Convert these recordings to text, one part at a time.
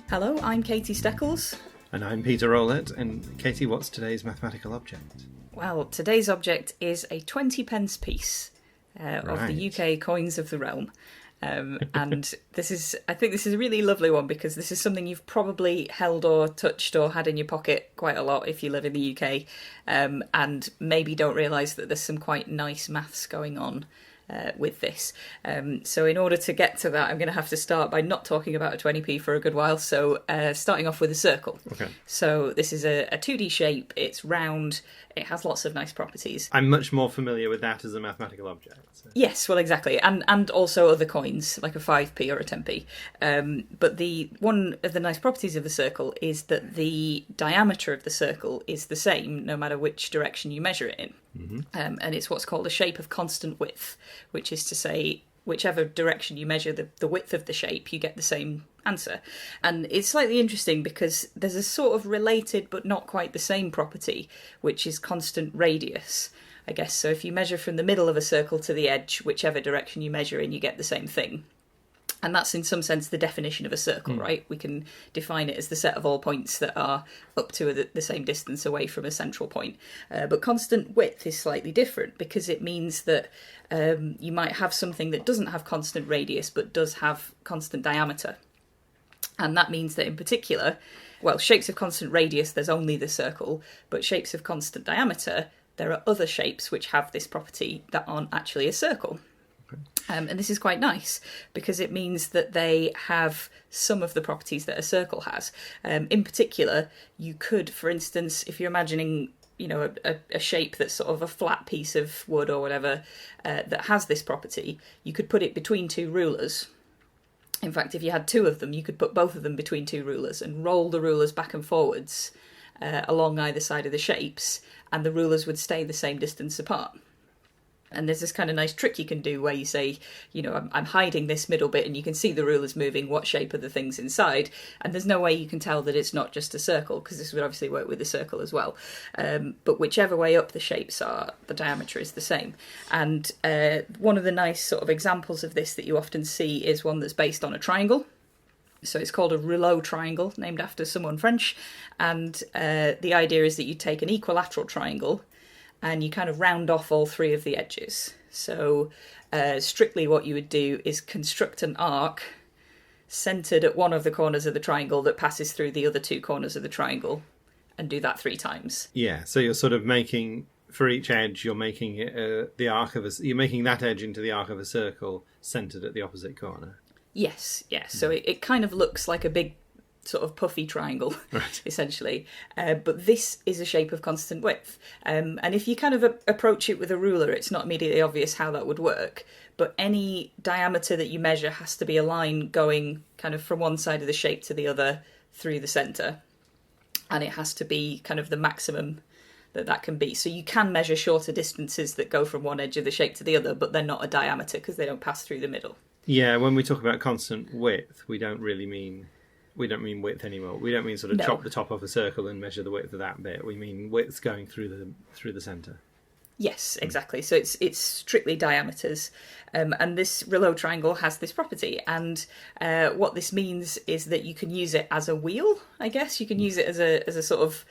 Hello, I'm Katie Steckles. And I'm Peter Rowlett. And Katie, what's today's mathematical object? Well, today's object is a 20 pence piece of the UK coins of the realm. And I think this is a really lovely one because this is something you've probably held or touched or had in your pocket quite a lot if you live in the UK, and maybe don't realise that there's some quite nice maths going on with this. So in order to get to that, I'm going to have to start by not talking about a 20p for a good while. So starting off with a circle. Okay. So this is a 2D shape. It's round. It has lots of nice properties. I'm much more familiar with that as a mathematical object. So. Yes, well, exactly. And also other coins, like a 5p or a 10p. But one of the nice properties of the circle is that the diameter of the circle is the same no matter which direction you measure it in. Mm-hmm. And it's what's called a shape of constant width, which is to say whichever direction you measure the width of the shape, you get the same answer. And it's slightly interesting because there's a sort of related but not quite the same property, which is constant radius, I guess. So if you measure from the middle of a circle to the edge, whichever direction you measure in, you get the same thing. And that's in some sense the definition of a circle, right? We can define it as the set of all points that are up to the same distance away from a central point. But constant width is slightly different because it means that you might have something that doesn't have constant radius but does have constant diameter. And that means that in particular, well, shapes of constant radius, there's only the circle, but shapes of constant diameter, there are other shapes which have this property that aren't actually a circle. And this is quite nice because it means that they have some of the properties that a circle has. In particular, you could, for instance, if you're imagining, a shape that's sort of a flat piece of wood or whatever that has this property, you could put it between two rulers. In fact, if you had two of them, you could put both of them between two rulers and roll the rulers back and forwards along either side of the shapes, and the rulers would stay the same distance apart. And there's this kind of nice trick you can do where you say, I'm hiding this middle bit and you can see the rulers moving, what shape are the things inside? And there's no way you can tell that it's not just a circle, because this would obviously work with a circle as well. But whichever way up the shapes are, the diameter is the same. And one of the nice sort of examples of this that you often see is one that's based on a triangle. So it's called a Rowlett triangle, named after someone French. And the idea is that you take an equilateral triangle and you kind of round off all three of the edges. So strictly what you would do is construct an arc centred at one of the corners of the triangle that passes through the other two corners of the triangle, and do that 3 times. Yeah, so you're sort of making, for each edge, you're making it you're making that edge into the arc of a circle centred at the opposite corner. Yes. So it kind of looks like a big sort of puffy triangle, right, essentially. But this is a shape of constant width. And if you kind of approach it with a ruler, it's not immediately obvious how that would work. But any diameter that you measure has to be a line going kind of from one side of the shape to the other through the centre. And it has to be kind of the maximum that can be. So you can measure shorter distances that go from one edge of the shape to the other, but they're not a diameter because they don't pass through the middle. Yeah, when we talk about constant width, we don't mean width anymore. We don't mean sort of chop the top off a circle and measure the width of that bit. We mean widths going through the centre. Yes, exactly. So it's strictly diameters. And this Rowlett triangle has this property. And what this means is that you can use it as a wheel, I guess. You can use it as a sort of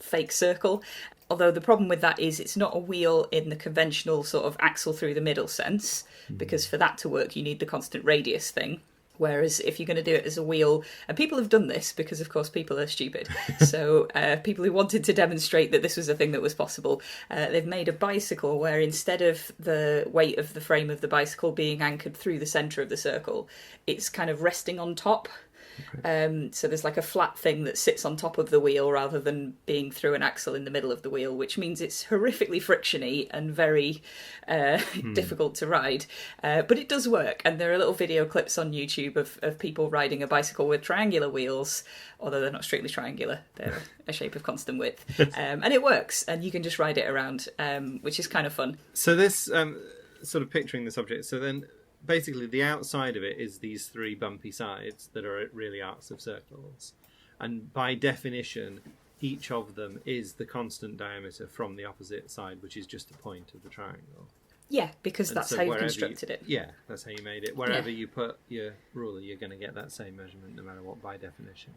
fake circle. Although the problem with that is it's not a wheel in the conventional sort of axle through the middle sense, because for that to work, you need the constant radius thing. Whereas if you're going to do it as a wheel, and people have done this because, of course, people are stupid. So people who wanted to demonstrate that this was a thing that was possible, they've made a bicycle where instead of the weight of the frame of the bicycle being anchored through the centre of the circle, it's kind of resting on top. Okay. So there's like a flat thing that sits on top of the wheel rather than being through an axle in the middle of the wheel, which means it's horrifically frictiony and very difficult to ride. But it does work, and there are little video clips on YouTube of people riding a bicycle with triangular wheels, although they're not strictly triangular, they're a shape of constant width. And it works, and you can just ride it around, which is kind of fun. So this, sort of picturing this object, so then basically the outside of it is these 3 bumpy sides that are really arcs of circles, and by definition each of them is the constant diameter from the opposite side, which is just a point of the triangle. Yeah, because And that's so how you wherever constructed it. Yeah, that's how you made it. Wherever you put your ruler, you're going to get that same measurement no matter what, by definition.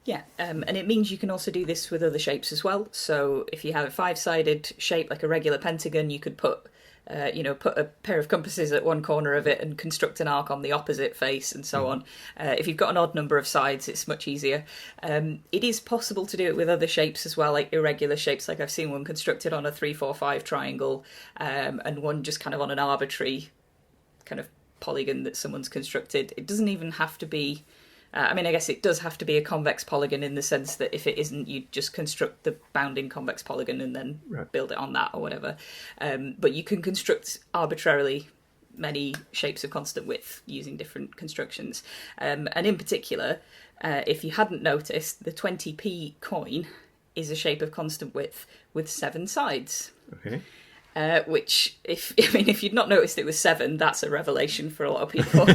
Yeah, and it means you can also do this with other shapes as well. So if you have a 5-sided shape like a regular pentagon, you could put put a pair of compasses at one corner of it and construct an arc on the opposite face and so on. If you've got an odd number of sides, it's much easier. It is possible to do it with other shapes as well, like irregular shapes. Like I've seen one constructed on a 3-4-5 triangle, and one just kind of on an arbitrary kind of polygon that someone's constructed. It doesn't even have to be... I guess it does have to be a convex polygon in the sense that if it isn't, you just construct the bounding convex polygon and then build it on that or whatever. But you can construct arbitrarily many shapes of constant width using different constructions. And in particular, if you hadn't noticed, the 20p coin is a shape of constant width with 7 sides. Okay. Which, if you'd not noticed it was 7, that's a revelation for a lot of people.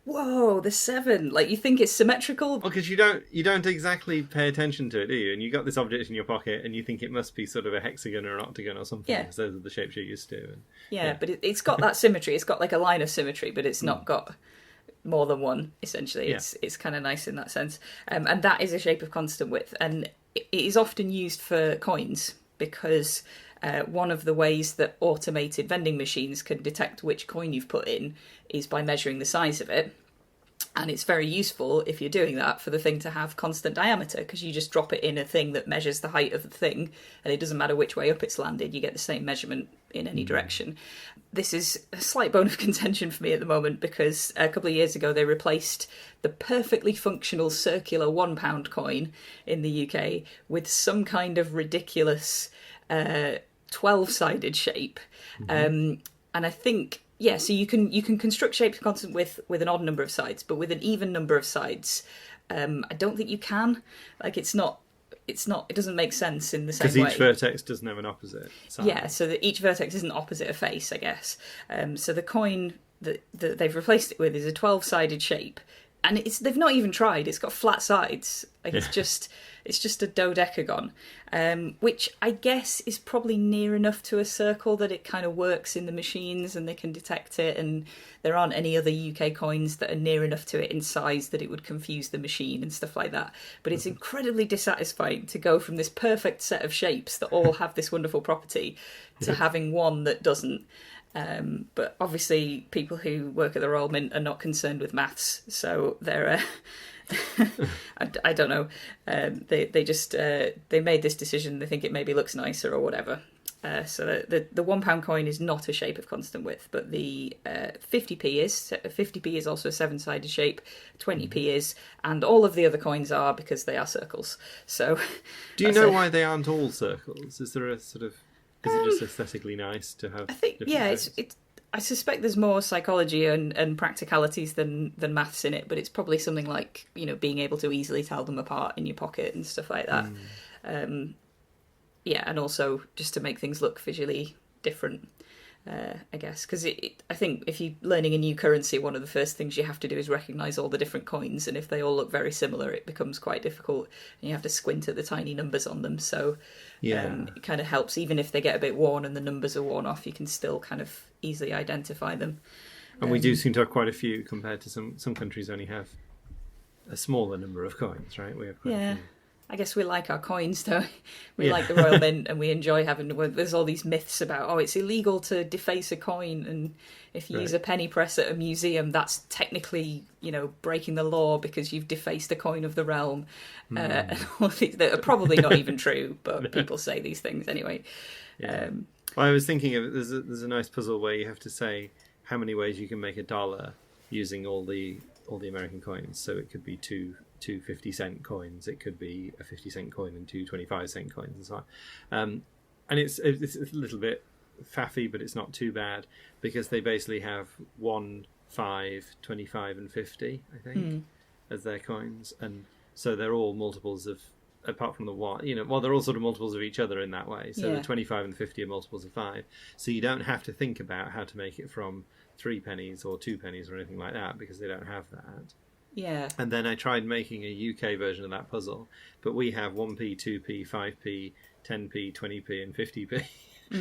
Whoa, the 7! Like, you think it's symmetrical. Well, because you don't exactly pay attention to it, do you? And you got this object in your pocket, and you think it must be sort of a hexagon or an octagon or something. Yeah. Because those are the shapes you're used to. And, but it's got that symmetry. It's got like a line of symmetry, but it's not got more than one. Essentially, it's kind of nice in that sense. And that is a shape of constant width, and it is often used for coins because. One of the ways that automated vending machines can detect which coin you've put in is by measuring the size of it. And it's very useful if you're doing that for the thing to have constant diameter, because you just drop it in a thing that measures the height of the thing, and it doesn't matter which way up it's landed, you get the same measurement in any direction. This is a slight bone of contention for me at the moment, because a couple of years ago they replaced the perfectly functional circular £1 coin in the UK with some kind of ridiculous 12-sided shape. And I think... Yeah, so you can construct shapes of constant width with an odd number of sides, but with an even number of sides, I don't think you can. Like it doesn't make sense in the same way. Because each vertex doesn't have an opposite side. Yeah, so that each vertex isn't opposite a face, I guess. So the coin that they've replaced it with is a 12-sided shape, and they've not even tried. It's got flat sides. Like it's just a dodecagon, which I guess is probably near enough to a circle that it kind of works in the machines and they can detect it, and there aren't any other UK coins that are near enough to it in size that it would confuse the machine and stuff like that. But it's incredibly dissatisfying to go from this perfect set of shapes that all have this wonderful property to having one that doesn't. But obviously people who work at the Royal Mint are not concerned with maths, so they're... I don't know. They just they made this decision. They think it maybe looks nicer or whatever. So the £1 coin is not a shape of constant width, but the 50p is. 50p is also a 7-sided shape. 20p is, and all of the other coins are, because they are circles. So, do you know why they aren't all circles? Is there a sort of... Is it just aesthetically nice to have? I think it's. I suspect there's more psychology and practicalities than maths in it, but it's probably something like, being able to easily tell them apart in your pocket and stuff like that. And also just to make things look visually different, I guess. Because I think if you're learning a new currency, one of the first things you have to do is recognise all the different coins, and if they all look very similar, it becomes quite difficult, and you have to squint at the tiny numbers on them. So it kind of helps, even if they get a bit worn and the numbers are worn off, you can still kind of easily identify them. And we do seem to have quite a few compared to some countries only have a smaller number of coins, right? We have quite a few. I guess we like our coins, though. We like the Royal Mint, and we enjoy having... There's all these myths about, it's illegal to deface a coin, and if you use a penny press at a museum, that's technically, breaking the law because you've defaced a coin of the realm. And all of these that are probably not even true, but people say these things anyway. Yeah. Well, I was thinking of there's a nice puzzle where you have to say how many ways you can make a dollar using all the American coins. So it could be two 50-cent coins, it could be a 50-cent coin and two 25-cent coins, and so on. And it's a little bit faffy, but it's not too bad, because they basically have 1, 5, 25, and 50, I think, as their coins, and so they're all multiples of, apart from the 1, they're all sort of multiples of each other in that way. So the 25 and the 50 are multiples of 5. So you don't have to think about how to make it from 3 pennies or 2 pennies or anything like that, because they don't have that. Yeah. And then I tried making a UK version of that puzzle, but we have 1p, 2p, 5p, 10p, 20p, and 50p.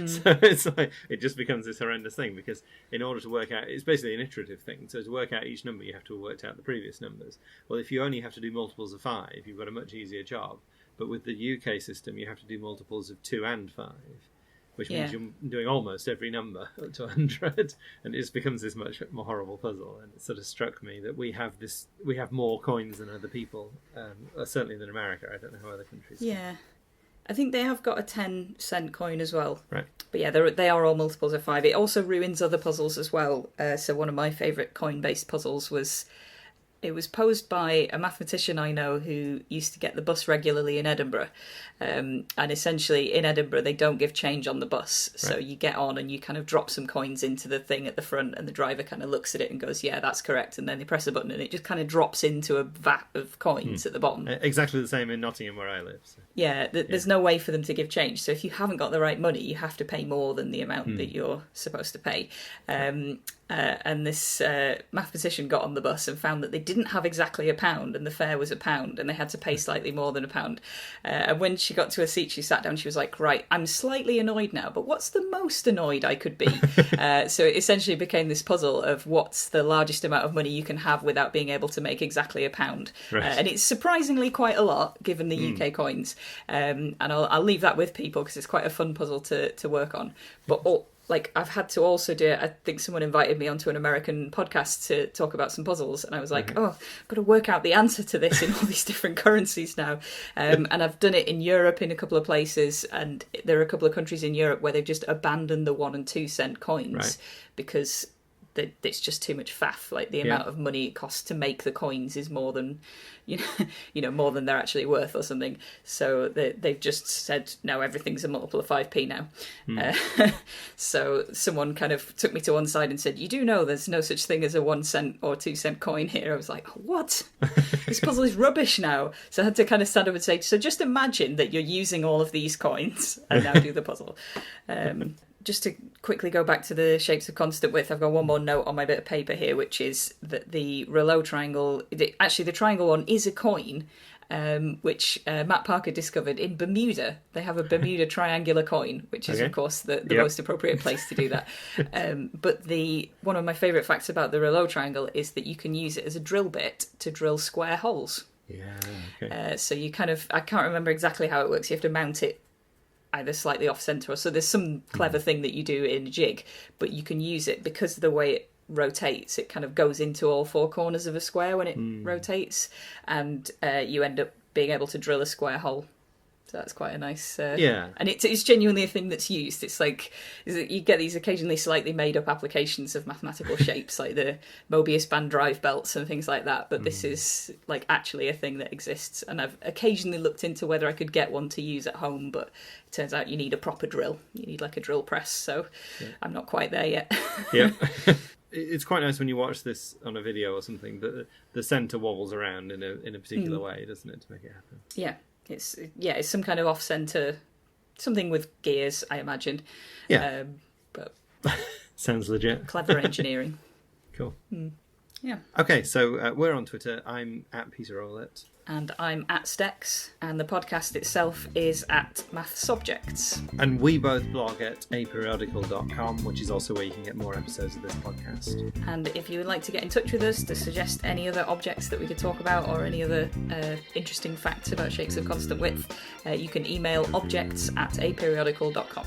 So it's like it just becomes this horrendous thing, because in order to work out, it's basically an iterative thing. So to work out each number, you have to have worked out the previous numbers. Well, if you only have to do multiples of 5, you've got a much easier job. But with the UK system, you have to do multiples of 2 and 5, which means you're doing almost every number up to 100, and it just becomes this much more horrible puzzle. And it sort of struck me that we have more coins than other people, certainly than America. I don't know how other countries. Yeah. I think they have got a 10-cent coin as well. Right. But yeah, they are all multiples of 5. It also ruins other puzzles as well. So one of my favourite coin-based puzzles was posed by a mathematician I know who used to get the bus regularly in Edinburgh. And essentially in Edinburgh they don't give change on the bus. So you get on and you kind of drop some coins into the thing at the front, and the driver kind of looks at it and goes, yeah, that's correct. And then they press a button and it just kind of drops into a vat of coins at the bottom. Exactly the same in Nottingham where I live. So. Yeah, there's no way for them to give change. So if you haven't got the right money, you have to pay more than the amount that you're supposed to pay. And this mathematician got on the bus and found that they didn't have exactly £1, and the fare was £1, and they had to pay slightly more than £1. And when she got to her seat, she sat down. She was like, "Right, I'm slightly annoyed now, but what's the most annoyed I could be?" So it essentially became this puzzle of what's the largest amount of money you can have without being able to make exactly £1. Right. And it's surprisingly quite a lot given the UK coins. And I'll leave that with people because it's quite a fun puzzle to work on. But I've had to also do it. I think someone invited me onto an American podcast to talk about some puzzles, and I was like, I've got to work out the answer to this in all these different currencies now. And I've done it in Europe in a couple of places, and there are a couple of countries in Europe where they've just abandoned the 1 and 2 cent coins because it's just too much faff. Like the amount of money it costs to make the coins is more than more than they're actually worth or something. So they've just said no, everything's a multiple of 5p now. So someone kind of took me to one side and said, "You do know there's no such thing as a 1 cent or 2 cent coin here." I was like, "What? This puzzle is rubbish now." So I had to kind of stand up and say, "So just imagine that you're using all of these coins and now do the puzzle." Just to quickly go back to the shapes of constant width, I've got one more note on my bit of paper here, which is that the Rowlett triangle, actually the triangle one is a coin, which Matt Parker discovered in Bermuda. They have a Bermuda triangular coin, which is, of course, the most appropriate place to do that. But one of my favourite facts about the Rowlett triangle is that you can use it as a drill bit to drill square holes. Yeah, okay. So you I can't remember exactly how it works. You have to mount it either slightly off centre, or so there's some clever thing that you do in a jig, but you can use it because of the way it rotates. It kind of goes into all 4 corners of a square when it rotates, and you end up being able to drill a square hole. So that's quite a nice... And it's genuinely a thing that's used. It's like you get these occasionally slightly made-up applications of mathematical shapes, like the Mobius band drive belts and things like that, but this is like actually a thing that exists. And I've occasionally looked into whether I could get one to use at home, but it turns out you need a proper drill. You need like a drill press, so I'm not quite there yet. Yeah. It's quite nice when you watch this on a video or something, that the centre wobbles around in a particular way, doesn't it, to make it happen? Yeah. It's some kind of off-centre, something with gears, I imagine. Yeah. But sounds legit. Clever engineering. Cool. Yeah. Okay, so we're on Twitter. I'm at Peter Rowlett. And I'm at Steckles, and the podcast itself is at MathSubjects. And we both blog at aperiodical.com, which is also where you can get more episodes of this podcast. And if you would like to get in touch with us to suggest any other objects that we could talk about, or any other interesting facts about shapes of constant width, you can email objects@aperiodical.com.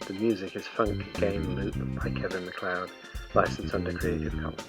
The music is Funk Game Loop by Kevin MacLeod, licensed under Creative Commons.